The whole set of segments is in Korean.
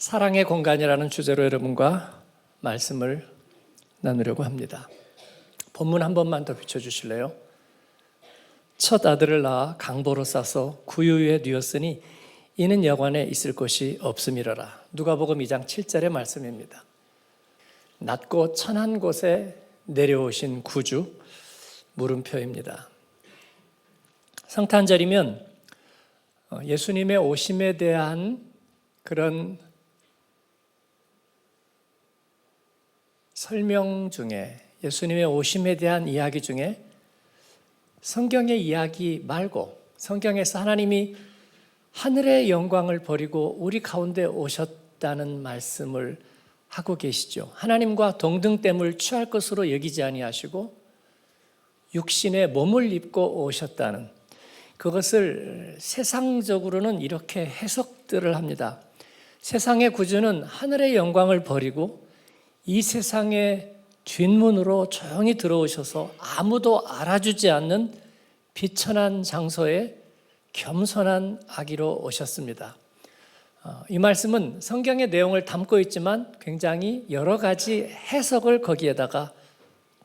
사랑의 공간이라는 주제로 여러분과 말씀을 나누려고 합니다. 본문 한 번만 더 비춰주실래요? 첫 아들을 낳아 강보로 싸서 구유에 뉘었으니 이는 여관에 있을 곳이 없음이러라. 누가복음 2장 7절의 말씀입니다. 낮고 천한 곳에 내려오신 구주, 물음표입니다. 성탄절이면 예수님의 오심에 대한 그런 설명 중에, 예수님의 오심에 대한 이야기 중에 성경의 이야기 말고 성경에서 하나님이 하늘의 영광을 버리고 우리 가운데 오셨다는 말씀을 하고 계시죠. 하나님과 동등됨을 취할 것으로 여기지 아니하시고 육신의 몸을 입고 오셨다는, 그것을 세상적으로는 이렇게 해석들을 합니다. 세상의 구주는 하늘의 영광을 버리고 이 세상의 뒷문으로 조용히 들어오셔서 아무도 알아주지 않는 비천한 장소에 겸손한 아기로 오셨습니다. 이 말씀은 성경의 내용을 담고 있지만 굉장히 여러 가지 해석을 거기에다가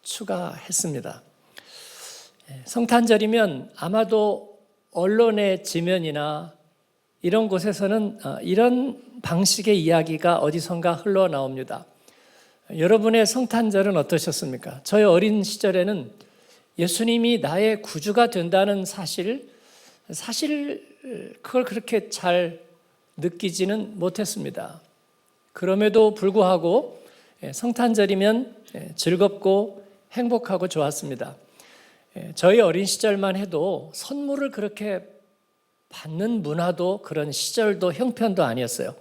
추가했습니다. 성탄절이면 아마도 언론의 지면이나 이런 곳에서는 이런 방식의 이야기가 어디선가 흘러나옵니다. 여러분의 성탄절은 어떠셨습니까? 저의 어린 시절에는 예수님이 나의 구주가 된다는 사실 그걸 그렇게 잘 느끼지는 못했습니다. 그럼에도 불구하고 성탄절이면 즐겁고 행복하고 좋았습니다. 저희 어린 시절만 해도 선물을 그렇게 받는 문화도 그런 시절도 형편도 아니었어요.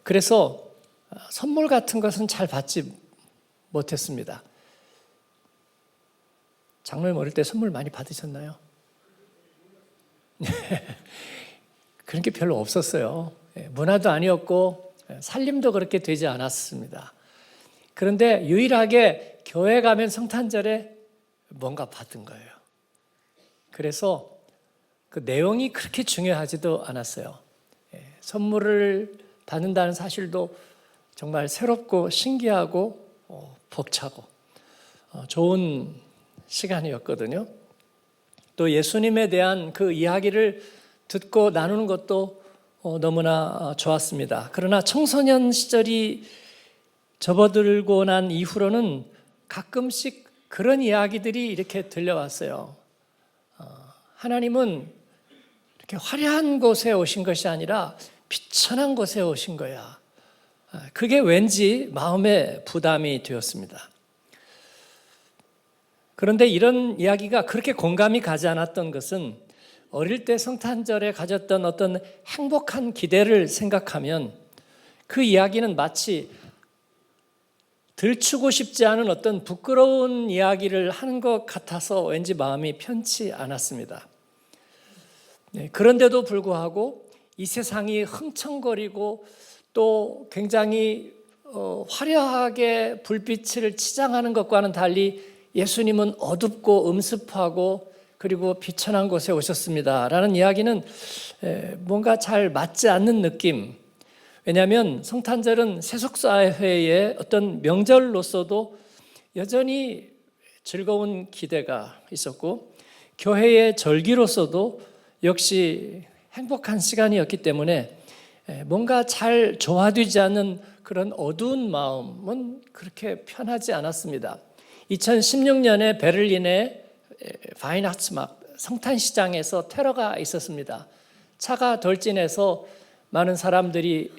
그래서 선물 같은 것은 잘 받지 못했습니다. 장로님 어릴 때 선물 많이 받으셨나요? 그런 게 별로 없었어요. 문화도 아니었고 살림도 그렇게 되지 않았습니다. 그런데 유일하게 교회 가면 성탄절에 뭔가 받은 거예요. 그래서 그 내용이 그렇게 중요하지도 않았어요. 선물을 받는다는 사실도 정말 새롭고 신기하고 벅차고 좋은 시간이었거든요. 또 예수님에 대한 그 이야기를 듣고 나누는 것도 너무나 좋았습니다. 그러나 청소년 시절이 접어들고 난 이후로는 가끔씩 그런 이야기들이 이렇게 들려왔어요. 하나님은 이렇게 화려한 곳에 오신 것이 아니라 비천한 곳에 오신 거야. 그게 왠지 마음에 부담이 되었습니다. 그런데 이런 이야기가 그렇게 공감이 가지 않았던 것은 어릴 때 성탄절에 가졌던 어떤 행복한 기대를 생각하면 그 이야기는 마치 들추고 싶지 않은 어떤 부끄러운 이야기를 하는 것 같아서 왠지 마음이 편치 않았습니다. 그런데도 불구하고 이 세상이 흥청거리고 또 굉장히 화려하게 불빛을 치장하는 것과는 달리 예수님은 어둡고 음습하고 그리고 비천한 곳에 오셨습니다 라는 이야기는 뭔가 잘 맞지 않는 느낌. 왜냐하면 성탄절은 세속사회의 어떤 명절로서도 여전히 즐거운 기대가 있었고 교회의 절기로서도 역시 행복한 시간이었기 때문에 뭔가 잘 조화되지 않는 그런 어두운 마음은 그렇게 편하지 않았습니다. 2016년에 베를린의 바이나츠막 성탄시장에서 테러가 있었습니다. 차가 돌진해서 많은 사람들이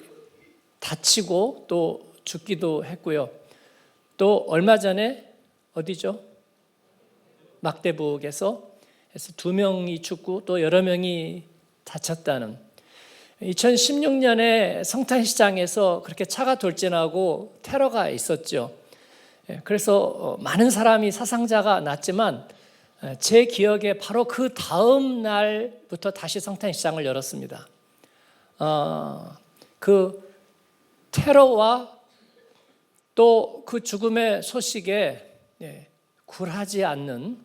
다치고 또 죽기도 했고요. 또 얼마 전에 어디죠? 막대북에서 2명이 죽고 또 여러 명이 다쳤다는, 2016년에 성탄시장에서 그렇게 차가 돌진하고 테러가 있었죠. 그래서 많은 사람이 사상자가 났지만 제 기억에 바로 그 다음 날부터 다시 성탄시장을 열었습니다. 그 테러와 또 그 죽음의 소식에 굴하지 않는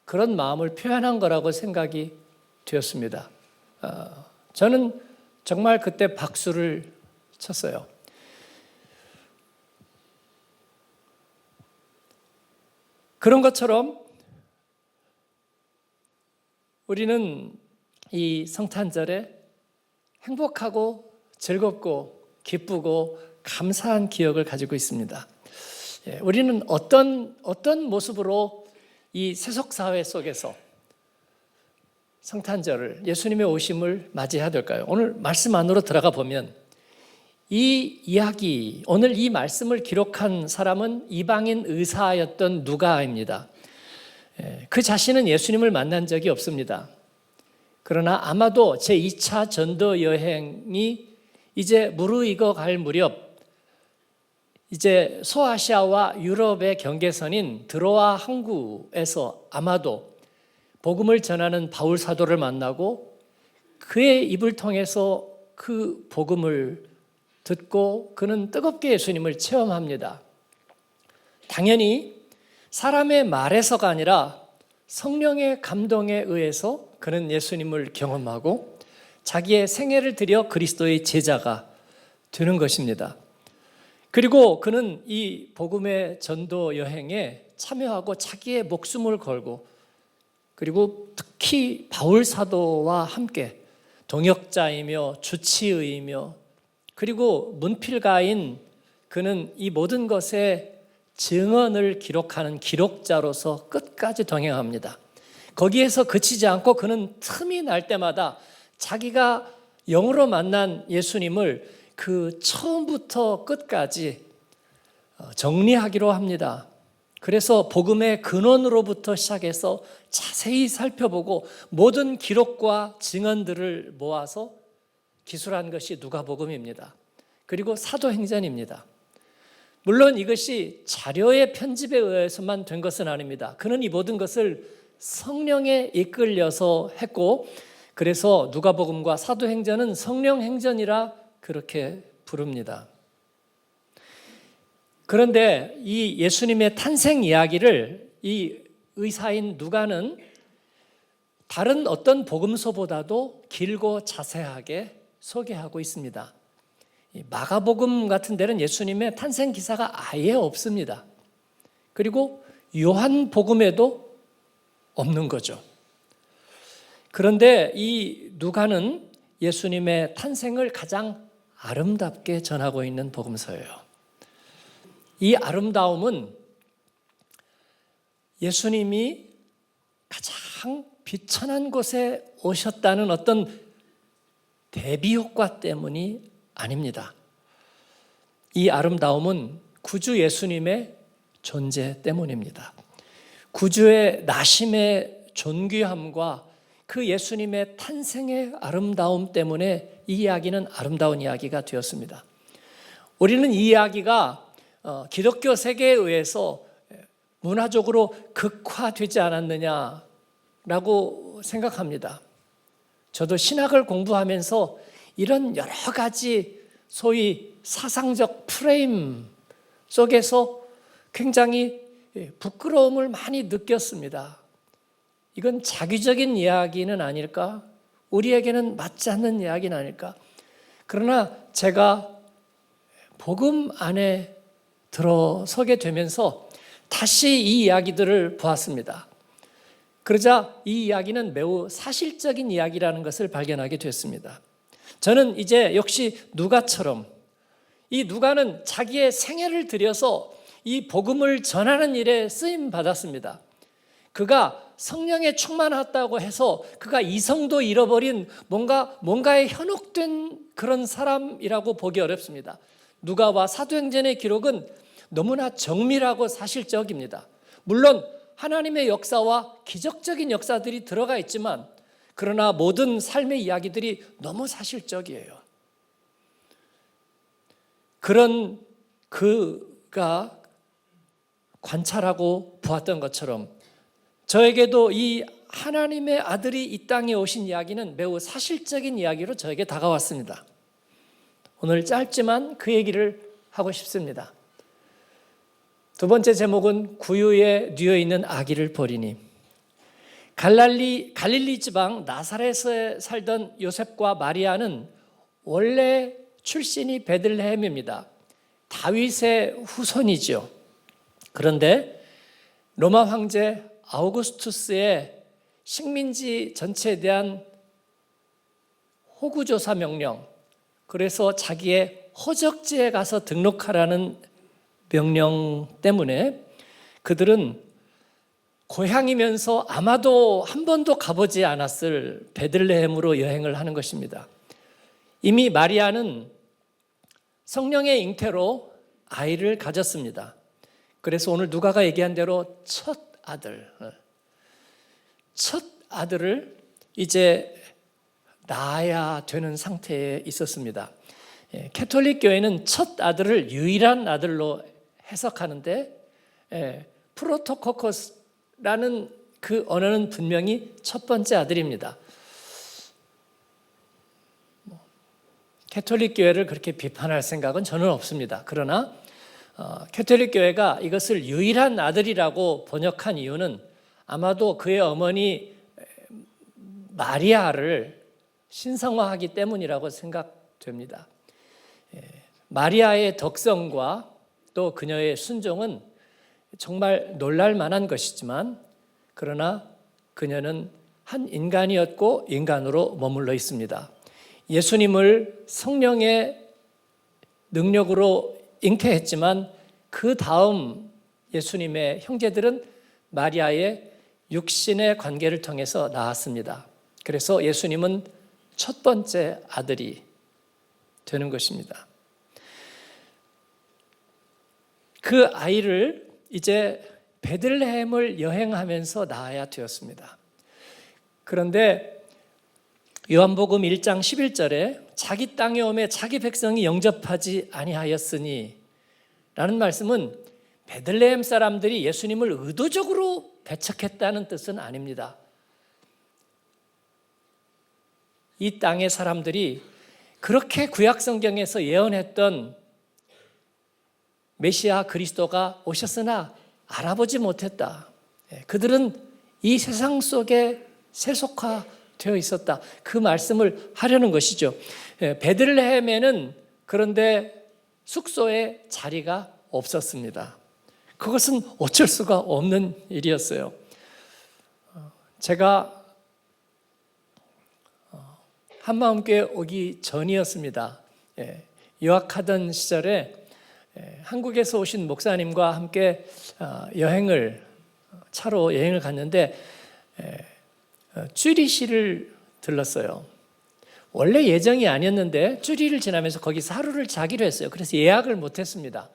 그런 마음을 표현한 거라고 생각이 되었습니다. 저는 정말 그때 박수를 쳤어요. 그런 것처럼 우리는 이 성탄절에 행복하고 즐겁고 기쁘고 감사한 기억을 가지고 있습니다. 우리는 어떤 모습으로 이 세속사회 속에서 성탄절을, 예수님의 오심을 맞이해야 될까요? 오늘 말씀 안으로 들어가 보면 이 이야기, 오늘 이 말씀을 기록한 사람은 이방인 의사였던 누가입니다. 그 자신은 예수님을 만난 적이 없습니다. 그러나 아마도 제2차 전도 여행이 이제 무르익어 갈 무렵, 이제 소아시아와 유럽의 경계선인 드로아 항구에서 아마도 복음을 전하는 바울 사도를 만나고 그의 입을 통해서 그 복음을 듣고 그는 뜨겁게 예수님을 체험합니다. 당연히 사람의 말에서가 아니라 성령의 감동에 의해서 그는 예수님을 경험하고 자기의 생애를 들여 그리스도의 제자가 되는 것입니다. 그리고 그는 이 복음의 전도 여행에 참여하고 자기의 목숨을 걸고 그리고 특히 바울 사도와 함께 동역자이며 주치의이며 그리고 문필가인 그는 이 모든 것의 증언을 기록하는 기록자로서 끝까지 동행합니다. 거기에서 그치지 않고 그는 틈이 날 때마다 자기가 영으로 만난 예수님을 그 처음부터 끝까지 정리하기로 합니다. 그래서 복음의 근원으로부터 시작해서 자세히 살펴보고 모든 기록과 증언들을 모아서 기술한 것이 누가복음입니다. 그리고 사도행전입니다. 물론 이것이 자료의 편집에 의해서만 된 것은 아닙니다. 그는 이 모든 것을 성령에 이끌려서 했고 그래서 누가복음과 사도행전은 성령행전이라 그렇게 부릅니다. 그런데 이 예수님의 탄생 이야기를 이 의사인 누가는 다른 어떤 복음서보다도 길고 자세하게 소개하고 있습니다. 마가복음 같은 데는 예수님의 탄생 기사가 아예 없습니다. 그리고 요한복음에도 없는 거죠. 그런데 이 누가는 예수님의 탄생을 가장 아름답게 전하고 있는 복음서예요. 이 아름다움은 예수님이 가장 비천한 곳에 오셨다는 어떤 대비 효과 때문이 아닙니다. 이 아름다움은 구주 예수님의 존재 때문입니다. 구주의 나심의 존귀함과 그 예수님의 탄생의 아름다움 때문에 이 이야기는 아름다운 이야기가 되었습니다. 우리는 이 이야기가 기독교 세계에 의해서 문화적으로 극화되지 않았느냐라고 생각합니다. 저도 신학을 공부하면서 이런 여러 가지 소위 사상적 프레임 속에서 굉장히 부끄러움을 많이 느꼈습니다. 이건 자기적인 이야기는 아닐까? 우리에게는 맞지 않는 이야기는 아닐까? 그러나 제가 복음 안에 들어서게 되면서 다시 이 이야기들을 보았습니다. 그러자 이 이야기는 매우 사실적인 이야기라는 것을 발견하게 됐습니다. 저는 이제 역시 누가처럼 이 누가는 자기의 생애를 들여서 이 복음을 전하는 일에 쓰임 받았습니다. 그가 성령에 충만하다고 해서 그가 이성도 잃어버린 뭔가에 현혹된 그런 사람이라고 보기 어렵습니다. 누가와 사도행전의 기록은 너무나 정밀하고 사실적입니다. 물론 하나님의 역사와 기적적인 역사들이 들어가 있지만 그러나 모든 삶의 이야기들이 너무 사실적이에요. 그런 그가 관찰하고 보았던 것처럼 저에게도 이 하나님의 아들이 이 땅에 오신 이야기는 매우 사실적인 이야기로 저에게 다가왔습니다. 오늘 짧지만 그 얘기를 하고 싶습니다. 두 번째 제목은 구유에 뉘어있는 아기를 보리니. 갈릴리 지방 나사렛에 살던 요셉과 마리아는 원래 출신이 베들레헴입니다. 다윗의 후손이죠. 그런데 로마 황제 아우구스투스의 식민지 전체에 대한 호구조사 명령, 그래서 자기의 허적지에 가서 등록하라는 명령 때문에 그들은 고향이면서 아마도 한 번도 가보지 않았을 베들레헴으로 여행을 하는 것입니다. 이미 마리아는 성령의 잉태로 아이를 가졌습니다. 그래서 오늘 누가가 얘기한 대로 첫 아들을 이제 낳아야 되는 상태에 있었습니다. 캐톨릭 교회는 첫 아들을 유일한 아들로 해석하는데 프로토코커스라는 그 언어는 분명히 첫 번째 아들입니다. 캐톨릭 교회를 그렇게 비판할 생각은 저는 없습니다. 그러나 캐톨릭 교회가 이것을 유일한 아들이라고 번역한 이유는 아마도 그의 어머니 마리아를 신성화하기 때문이라고 생각됩니다. 마리아의 덕성과 또 그녀의 순종은 정말 놀랄 만한 것이지만 그러나 그녀는 한 인간이었고 인간으로 머물러 있습니다. 예수님을 성령의 능력으로 잉태했지만 그 다음 예수님의 형제들은 마리아의 육신의 관계를 통해서 낳았습니다. 그래서 예수님은 첫 번째 아들이 되는 것입니다. 그 아이를 이제 베들레헴을 여행하면서 낳아야 되었습니다. 그런데 요한복음 1장 11절에 자기 땅에 오매 자기 백성이 영접하지 아니하였으니 라는 말씀은 베들레헴 사람들이 예수님을 의도적으로 배척했다는 뜻은 아닙니다. 이 땅의 사람들이 그렇게 구약 성경에서 예언했던 메시아 그리스도가 오셨으나 알아보지 못했다. 그들은 이 세상 속에 세속화되어 있었다. 그 말씀을 하려는 것이죠. 베들레헴에는 그런데 숙소에 자리가 없었습니다. 그것은 어쩔 수가 없는 일이었어요. 제가 한마음교회 오기 전이었습니다. 유학하던 시절에 한국에서 오신 목사님과 함께 차로 여행을 갔는데 쭈리시를 들렀어요. 원래 예정이 아니었는데 쭈리를 지나면서 거기서 하루를 자기로 했어요. 그래서 예약을 못했습니다.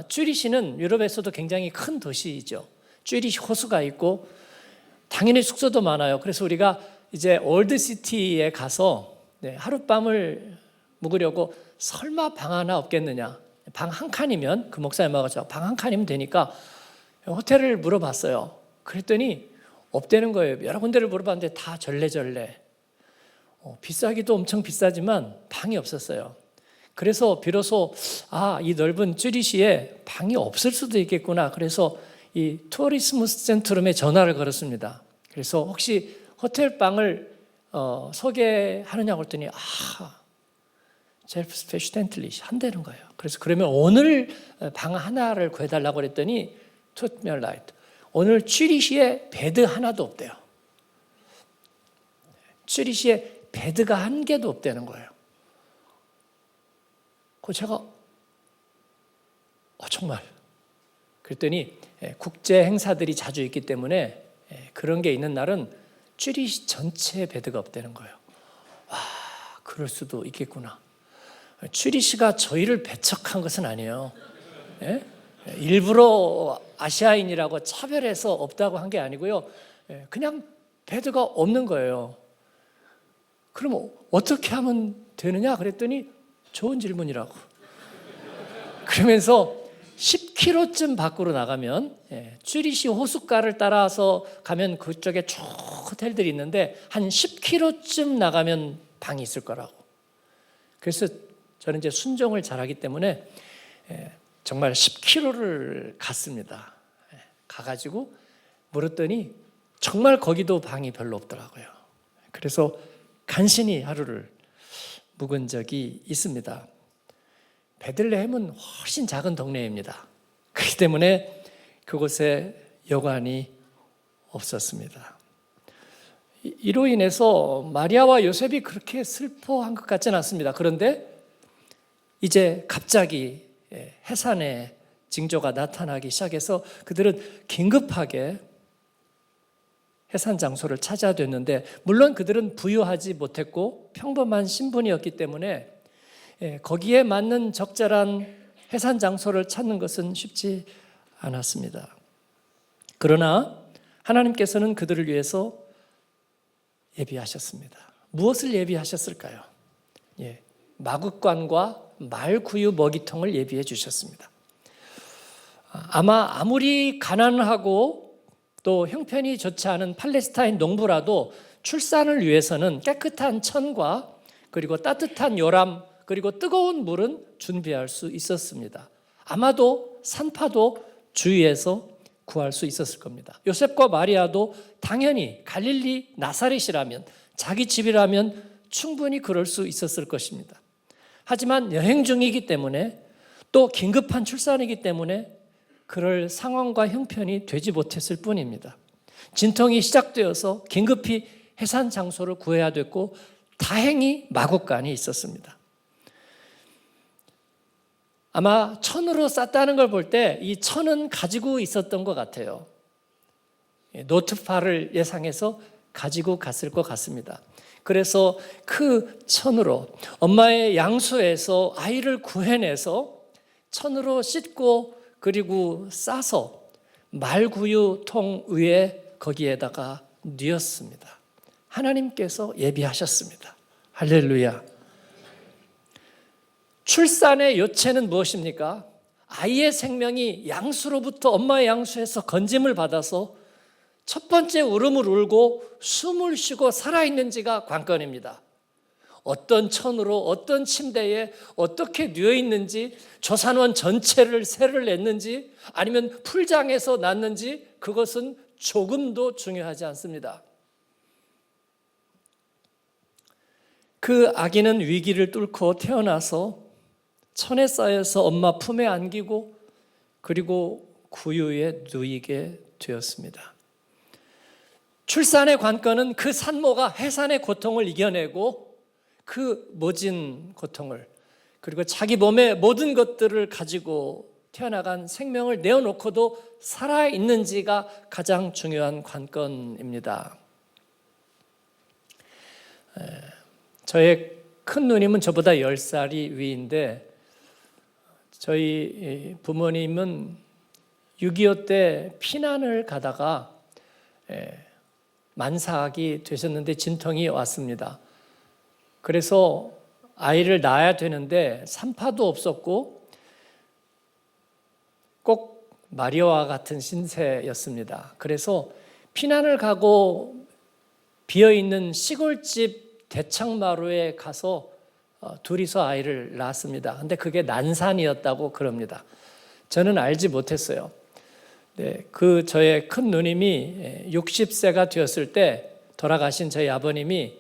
쭈리시는 유럽에서도 굉장히 큰 도시이죠. 쭈리시 호수가 있고 당연히 숙소도 많아요. 그래서 우리가 이제 올드시티에 가서 하룻밤을 묵으려고 설마 방 하나 없겠느냐. 방 한 칸이면 그 목사님하고 방 한 칸이면 되니까 호텔을 물어봤어요. 그랬더니 없다는 거예요. 여러 군데를 물어봤는데 다 절레절레. 비싸기도 엄청 비싸지만 방이 없었어요. 그래서 비로소 이 넓은 쭈리시에 방이 없을 수도 있겠구나. 그래서 이 투어리스무 센트럼에 전화를 걸었습니다. 그래서 혹시 호텔 방을 소개하느냐고 했더니 젤프스페슈텐틀리 한다는 거예요. 그래서 그러면 오늘 방 하나를 구해달라고 그랬더니 투멜라이트 오늘 쭈리시에 베드 하나도 없대요. 쭈리시에 베드가 한 개도 없다는 거예요. 그 제가 정말 그랬더니 국제 행사들이 자주 있기 때문에 그런 게 있는 날은 쭈리시 전체에 베드가 없다는 거예요. 그럴 수도 있겠구나. 쭈리시가 저희를 배척한 것은 아니에요. 일부러 아시아인이라고 차별해서 없다고 한 게 아니고요. 그냥 베드가 없는 거예요. 그럼 어떻게 하면 되느냐 그랬더니 좋은 질문이라고. 그러면서 10km쯤 밖으로 나가면 쭈리시 호숫가를 따라서 가면 그쪽에 쭉 호텔들이 있는데 한 10km쯤 나가면 방이 있을 거라고. 그래서 저는 이제 순종을 잘하기 때문에 정말 10km를 갔습니다. 가가지고 물었더니 정말 거기도 방이 별로 없더라고요. 그래서 간신히 하루를 묵은 적이 있습니다. 베들레헴은 훨씬 작은 동네입니다. 그렇기 때문에 그곳에 여관이 없었습니다. 이로 인해서 마리아와 요셉이 그렇게 슬퍼한 것 같지는 않습니다. 그런데 이제 갑자기 해산의 징조가 나타나기 시작해서 그들은 긴급하게 해산 장소를 찾아야 됐는데, 물론 그들은 부유하지 못했고 평범한 신분이었기 때문에 거기에 맞는 적절한 해산 장소를 찾는 것은 쉽지 않았습니다. 그러나 하나님께서는 그들을 위해서 예비하셨습니다. 무엇을 예비하셨을까요? 마구간과 말구유 먹이통을 예비해 주셨습니다. 아마 아무리 가난하고 또 형편이 좋지 않은 팔레스타인 농부라도 출산을 위해서는 깨끗한 천과 그리고 따뜻한 요람 그리고 뜨거운 물은 준비할 수 있었습니다. 아마도 산파도 주위에서 구할 수 있었을 겁니다. 요셉과 마리아도 당연히 갈릴리 나사렛이라면, 자기 집이라면 충분히 그럴 수 있었을 것입니다. 하지만 여행 중이기 때문에 또 긴급한 출산이기 때문에 그럴 상황과 형편이 되지 못했을 뿐입니다. 진통이 시작되어서 긴급히 해산 장소를 구해야 됐고 다행히 마구간이 있었습니다. 아마 천으로 쌌다는 걸 볼 때 이 천은 가지고 있었던 것 같아요. 노트파를 예상해서 가지고 갔을 것 같습니다. 그래서 그 천으로 엄마의 양수에서 아이를 구해내서 천으로 씻고 그리고 싸서 말구유통 위에 거기에다가 뉘었습니다. 하나님께서 예비하셨습니다. 할렐루야. 출산의 요체는 무엇입니까? 아이의 생명이 양수로부터 엄마의 양수에서 건짐을 받아서 첫 번째 울음을 울고 숨을 쉬고 살아있는지가 관건입니다. 어떤 천으로 어떤 침대에 어떻게 누워있는지, 조산원 전체를 세를 냈는지 아니면 풀장에서 낳는지 그것은 조금도 중요하지 않습니다. 그 아기는 위기를 뚫고 태어나서 천에 쌓여서 엄마 품에 안기고 그리고 구유에 누이게 되었습니다. 출산의 관건은 그 산모가 해산의 고통을 이겨내고 그 모진 고통을 그리고 자기 몸의 모든 것들을 가지고 태어나간 생명을 내어놓고도 살아있는지가 가장 중요한 관건입니다. 저의 큰 누님은 저보다 10살이 위인데 저희 부모님은 6.25 때 피난을 가다가 만삭이 되셨는데 진통이 왔습니다. 그래서 아이를 낳아야 되는데 산파도 없었고 꼭 마리아와 같은 신세였습니다. 그래서 피난을 가고 비어있는 시골집 대창마루에 가서 둘이서 아이를 낳았습니다. 근데 그게 난산이었다고 그럽니다. 저는 알지 못했어요. 그 저의 큰 누님이 60세가 되었을 때 돌아가신 저희 아버님이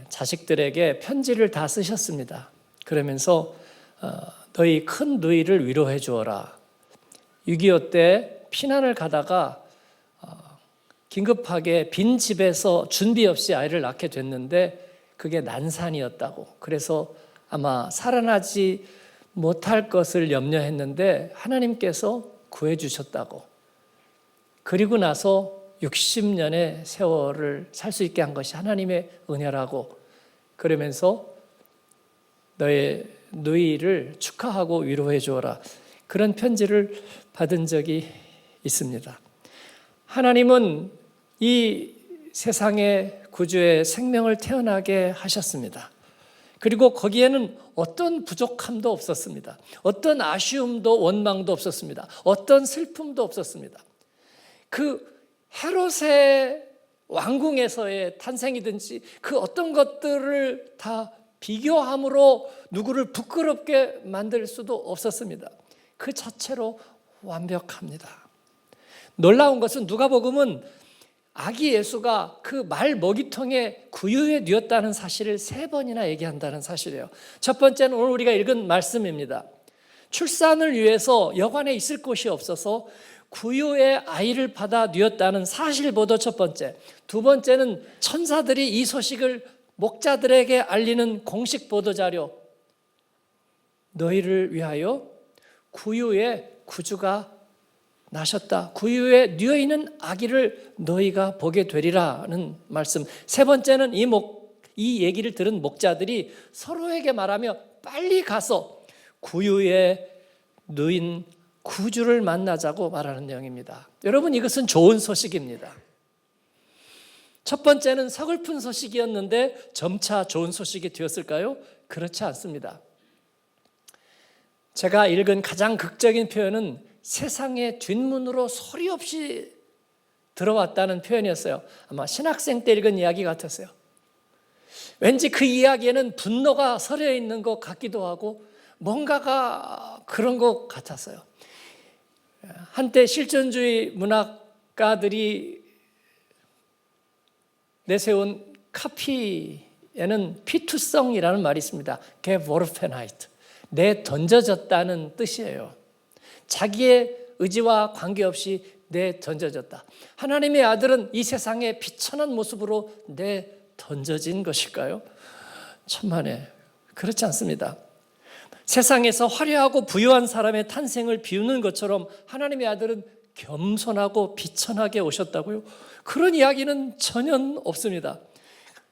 자식들에게 편지를 다 쓰셨습니다. 그러면서 너희 큰 누이를 위로해 주어라. 6.25 때 피난을 가다가 긴급하게 빈 집에서 준비 없이 아이를 낳게 됐는데 그게 난산이었다고. 그래서 아마 살아나지 못할 것을 염려했는데 하나님께서 구해주셨다고. 그리고 나서 60년의 세월을 살 수 있게 한 것이 하나님의 은혜라고 그러면서 너의 누이를 축하하고 위로해 주어라. 그런 편지를 받은 적이 있습니다. 하나님은 이 세상의 구주의 생명을 태어나게 하셨습니다. 그리고 거기에는 어떤 부족함도 없었습니다. 어떤 아쉬움도 원망도 없었습니다. 어떤 슬픔도 없었습니다. 그 헤롯의 왕궁에서의 탄생이든지 그 어떤 것들을 다 비교함으로 누구를 부끄럽게 만들 수도 없었습니다. 그 자체로 완벽합니다. 놀라운 것은 누가복음은 아기 예수가 그 말 먹이통에 구유에 뉘었다는 사실을 3번이나 얘기한다는 사실이에요. 첫 번째는 오늘 우리가 읽은 말씀입니다. 출산을 위해서 여관에 있을 곳이 없어서 구유의 아이를 받아 누였다는 사실보도 첫 번째. 두 번째는 천사들이 이 소식을 목자들에게 알리는 공식 보도자료. 너희를 위하여 구유의 구주가 나셨다. 구유에 누워있는 아기를 너희가 보게 되리라는 말씀. 세 번째는 이 얘기를 들은 목자들이 서로에게 말하며 빨리 가서 구유에 누인 구주를 만나자고 말하는 내용입니다. 여러분, 이것은 좋은 소식입니다. 첫 번째는 서글픈 소식이었는데 점차 좋은 소식이 되었을까요? 그렇지 않습니다. 제가 읽은 가장 극적인 표현은 세상의 뒷문으로 소리 없이 들어왔다는 표현이었어요. 아마 신학생 때 읽은 이야기 같았어요. 왠지 그 이야기에는 분노가 서려 있는 것 같기도 하고 뭔가가 그런 것 같았어요. 한때 실존주의 문학가들이 내세운 카피에는 피투성이라는 말이 있습니다. 게보르페나이트, 내 던져졌다는 뜻이에요. 자기의 의지와 관계없이 내 던져졌다. 하나님의 아들은 이 세상에 비천한 모습으로 내 던져진 것일까요? 천만에 그렇지 않습니다. 세상에서 화려하고 부유한 사람의 탄생을 비우는 것처럼 하나님의 아들은 겸손하고 비천하게 오셨다고요? 그런 이야기는 전혀 없습니다.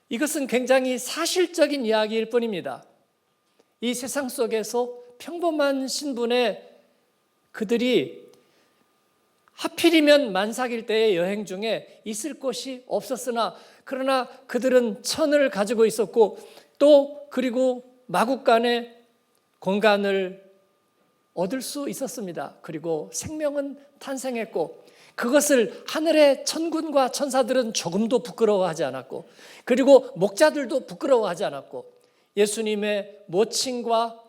이것은 굉장히 사실적인 이야기일 뿐입니다. 이 세상 속에서 평범한 신분의 그들이 하필이면 만삭일 때의 여행 중에 있을 곳이 없었으나 그러나 그들은 천을 가지고 있었고 또 그리고 마국간에 공간을 얻을 수 있었습니다. 그리고 생명은 탄생했고 그것을 하늘의 천군과 천사들은 조금도 부끄러워하지 않았고 그리고 목자들도 부끄러워하지 않았고 예수님의 모친과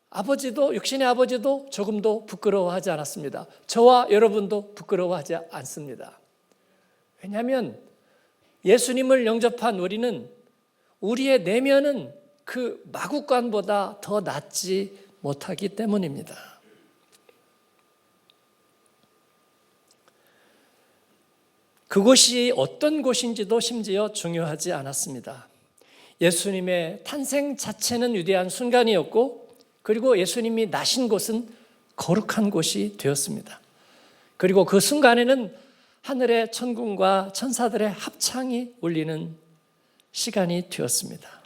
아버지도 육신의 아버지도 조금도 부끄러워하지 않았습니다. 저와 여러분도 부끄러워하지 않습니다. 왜냐하면 예수님을 영접한 우리는 우리의 내면은 그 마국간보다 더 낫지 못하기 때문입니다. 그곳이 어떤 곳인지도 심지어 중요하지 않았습니다. 예수님의 탄생 자체는 위대한 순간이었고 그리고 예수님이 나신 곳은 거룩한 곳이 되었습니다. 그리고 그 순간에는 하늘의 천군과 천사들의 합창이 울리는 시간이 되었습니다.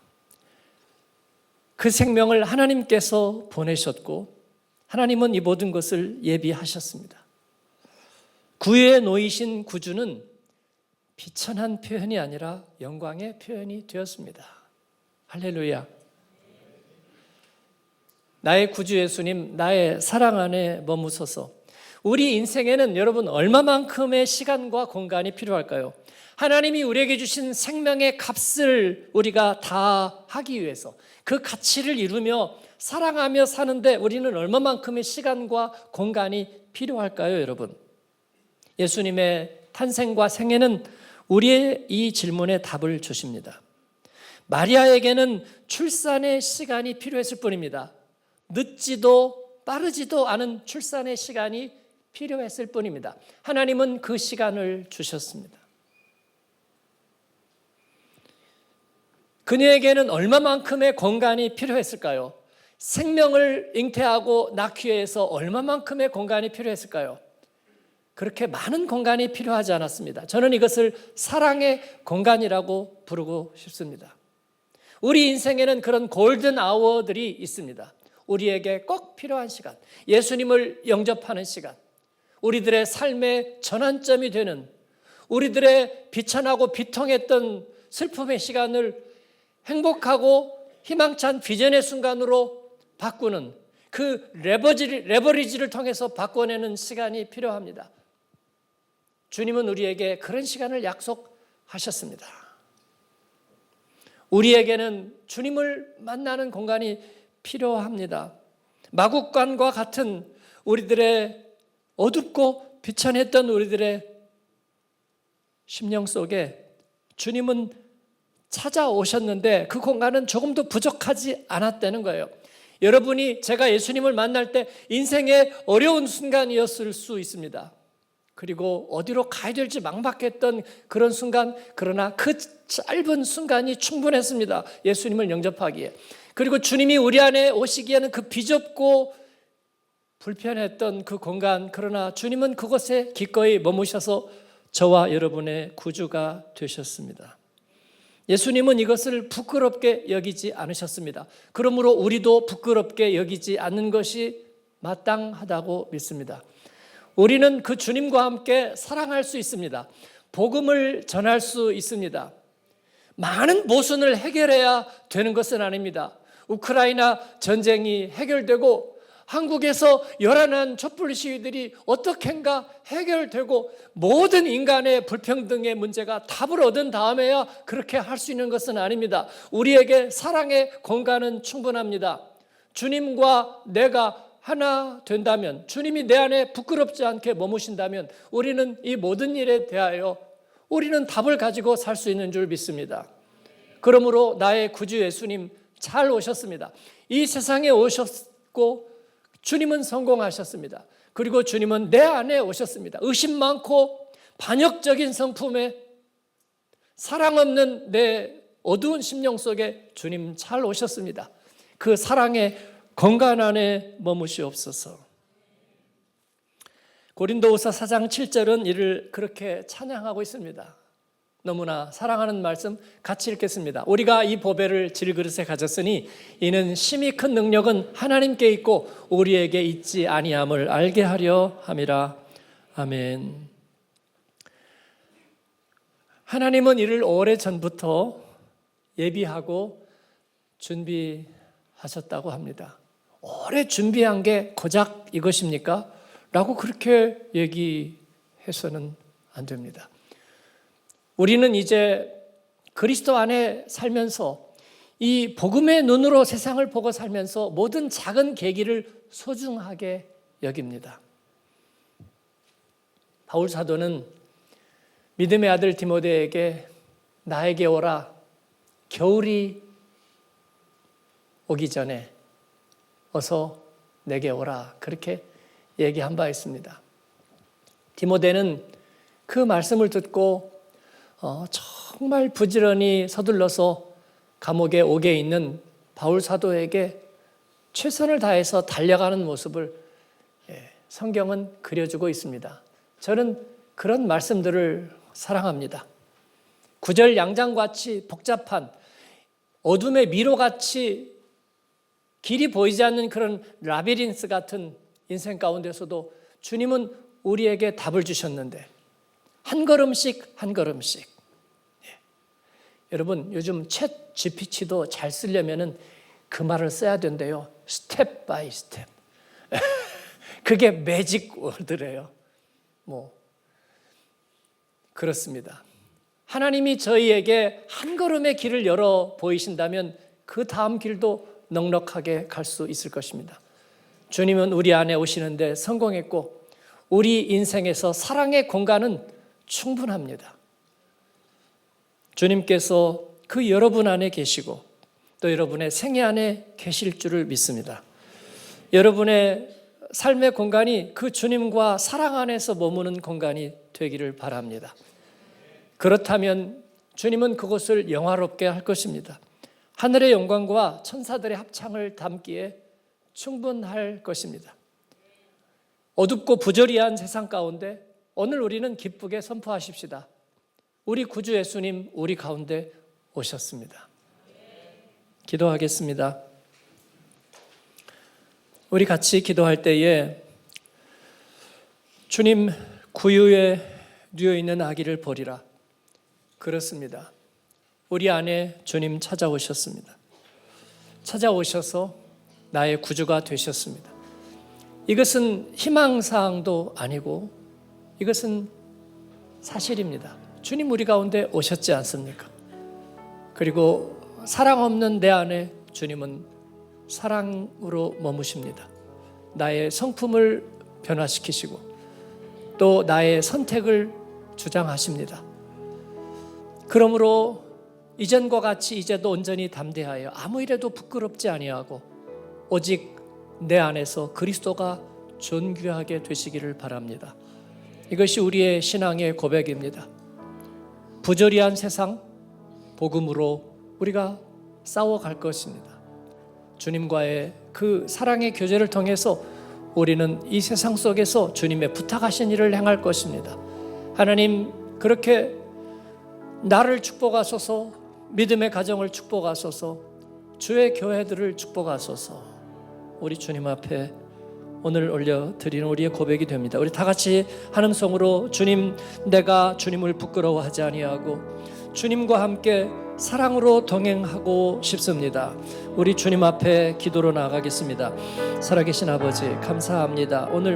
그 생명을 하나님께서 보내셨고 하나님은 이 모든 것을 예비하셨습니다. 구유에 놓이신 구주는 비천한 표현이 아니라 영광의 표현이 되었습니다. 할렐루야. 나의 구주 예수님, 나의 사랑 안에 머무소서. 우리 인생에는 여러분 얼마만큼의 시간과 공간이 필요할까요? 하나님이 우리에게 주신 생명의 값을 우리가 다 하기 위해서 그 가치를 이루며 사랑하며 사는데 우리는 얼마만큼의 시간과 공간이 필요할까요, 여러분? 예수님의 탄생과 생애는 우리의 이 질문에 답을 주십니다. 마리아에게는 출산의 시간이 필요했을 뿐입니다. 늦지도 빠르지도 않은 출산의 시간이 필요했을 뿐입니다. 하나님은 그 시간을 주셨습니다. 그녀에게는 얼마만큼의 공간이 필요했을까요? 생명을 잉태하고 낳기 위해서 얼마만큼의 공간이 필요했을까요? 그렇게 많은 공간이 필요하지 않았습니다. 저는 이것을 사랑의 공간이라고 부르고 싶습니다. 우리 인생에는 그런 골든 아워들이 있습니다. 우리에게 꼭 필요한 시간, 예수님을 영접하는 시간, 우리들의 삶의 전환점이 되는, 우리들의 비천하고 비통했던 슬픔의 시간을 행복하고 희망찬 비전의 순간으로 바꾸는 그 레버리지를 통해서 바꿔내는 시간이 필요합니다. 주님은 우리에게 그런 시간을 약속하셨습니다. 우리에게는 주님을 만나는 공간이 필요합니다. 마국간과 같은 우리들의 어둡고 비천했던 우리들의 심령 속에 주님은 찾아오셨는데 그 공간은 조금도 부족하지 않았다는 거예요. 여러분이 제가 예수님을 만날 때 인생의 어려운 순간이었을 수 있습니다. 그리고 어디로 가야 될지 막막했던 그런 순간, 그러나 그 짧은 순간이 충분했습니다. 예수님을 영접하기에. 그리고 주님이 우리 안에 오시기에는 그 비좁고 불편했던 그 공간, 그러나 주님은 그곳에 기꺼이 머무셔서 저와 여러분의 구주가 되셨습니다. 예수님은 이것을 부끄럽게 여기지 않으셨습니다. 그러므로 우리도 부끄럽게 여기지 않는 것이 마땅하다고 믿습니다. 우리는 그 주님과 함께 사랑할 수 있습니다. 복음을 전할 수 있습니다. 많은 모순을 해결해야 되는 것은 아닙니다. 우크라이나 전쟁이 해결되고 한국에서 요란한 촛불 시위들이 어떻게인가 해결되고 모든 인간의 불평등의 문제가 답을 얻은 다음에야 그렇게 할 수 있는 것은 아닙니다. 우리에게 사랑의 공간은 충분합니다. 주님과 내가 하나 된다면, 주님이 내 안에 부끄럽지 않게 머무신다면 우리는 이 모든 일에 대하여 우리는 답을 가지고 살 수 있는 줄 믿습니다. 그러므로 나의 구주 예수님 잘 오셨습니다. 이 세상에 오셨고 주님은 성공하셨습니다. 그리고 주님은 내 안에 오셨습니다. 의심 많고 반역적인 성품에 사랑 없는 내 어두운 심령 속에 주님 잘 오셨습니다. 그 사랑의 건강 안에 머무시옵소서. 고린도후서 4장 7절은 이를 그렇게 찬양하고 있습니다. 너무나 사랑하는 말씀 같이 읽겠습니다. 우리가 이 보배를 질그릇에 가졌으니 이는 심히 큰 능력은 하나님께 있고 우리에게 있지 아니함을 알게 하려 함이라. 아멘. 하나님은 이를 오래전부터 예비하고 준비하셨다고 합니다. 오래 준비한 게 고작 이것입니까? 라고 그렇게 얘기해서는 안 됩니다. 우리는 이제 그리스도 안에 살면서 이 복음의 눈으로 세상을 보고 살면서 모든 작은 계기를 소중하게 여깁니다. 바울 사도는 믿음의 아들 디모데에게 나에게 오라, 겨울이 오기 전에 어서 내게 오라, 그렇게 얘기한 바 있습니다. 디모데는 그 말씀을 듣고 정말 부지런히 서둘러서 감옥에 옥에 있는 바울 사도에게 최선을 다해서 달려가는 모습을 성경은 그려주고 있습니다. 저는 그런 말씀들을 사랑합니다. 구절양장같이 복잡한 어둠의 미로같이 길이 보이지 않는 그런 라비린스 같은 인생 가운데서도 주님은 우리에게 답을 주셨는데 한 걸음씩 한 걸음씩. 여러분 요즘 챗 GPT도 잘 쓰려면은 그 말을 써야 된대요. 스텝 바이 스텝. 그게 매직 워드래요. 그렇습니다. 하나님이 저희에게 한 걸음의 길을 열어 보이신다면 그 다음 길도 넉넉하게 갈 수 있을 것입니다. 주님은 우리 안에 오시는데 성공했고 우리 인생에서 사랑의 공간은 충분합니다. 주님께서 그 여러분 안에 계시고 또 여러분의 생애 안에 계실 줄을 믿습니다. 여러분의 삶의 공간이 그 주님과 사랑 안에서 머무는 공간이 되기를 바랍니다. 그렇다면 주님은 그것을 영화롭게 할 것입니다. 하늘의 영광과 천사들의 합창을 담기에 충분할 것입니다. 어둡고 부조리한 세상 가운데 오늘 우리는 기쁘게 선포하십시다. 우리 구주 예수님 우리 가운데 오셨습니다. 기도하겠습니다. 우리 같이 기도할 때에 주님 구유에 누워있는 아기를 버리라. 그렇습니다. 우리 안에 주님 찾아오셨습니다. 찾아오셔서 나의 구주가 되셨습니다. 이것은 희망사항도 아니고 이것은 사실입니다. 주님 우리 가운데 오셨지 않습니까? 그리고 사랑 없는 내 안에 주님은 사랑으로 머무십니다. 나의 성품을 변화시키시고 또 나의 선택을 주장하십니다. 그러므로 이전과 같이 이제도 온전히 담대하여 아무 일에도 부끄럽지 아니하고 오직 내 안에서 그리스도가 존귀하게 되시기를 바랍니다. 이것이 우리의 신앙의 고백입니다. 부조리한 세상, 복음으로 우리가 싸워갈 것입니다. 주님과의 그 사랑의 교제를 통해서 우리는 이 세상 속에서 주님의 부탁하신 일을 행할 것입니다. 하나님, 그렇게 나를 축복하소서, 믿음의 가정을 축복하소서, 주의 교회들을 축복하소서. 우리 주님 앞에 오늘 올려드리는 우리의 고백이 됩니다. 우리 다 같이 한음성으로 주님, 내가 주님을 부끄러워하지 아니하고 주님과 함께 사랑으로 동행하고 싶습니다. 우리 주님 앞에 기도로 나아가겠습니다. 살아계신 아버지, 감사합니다. 오늘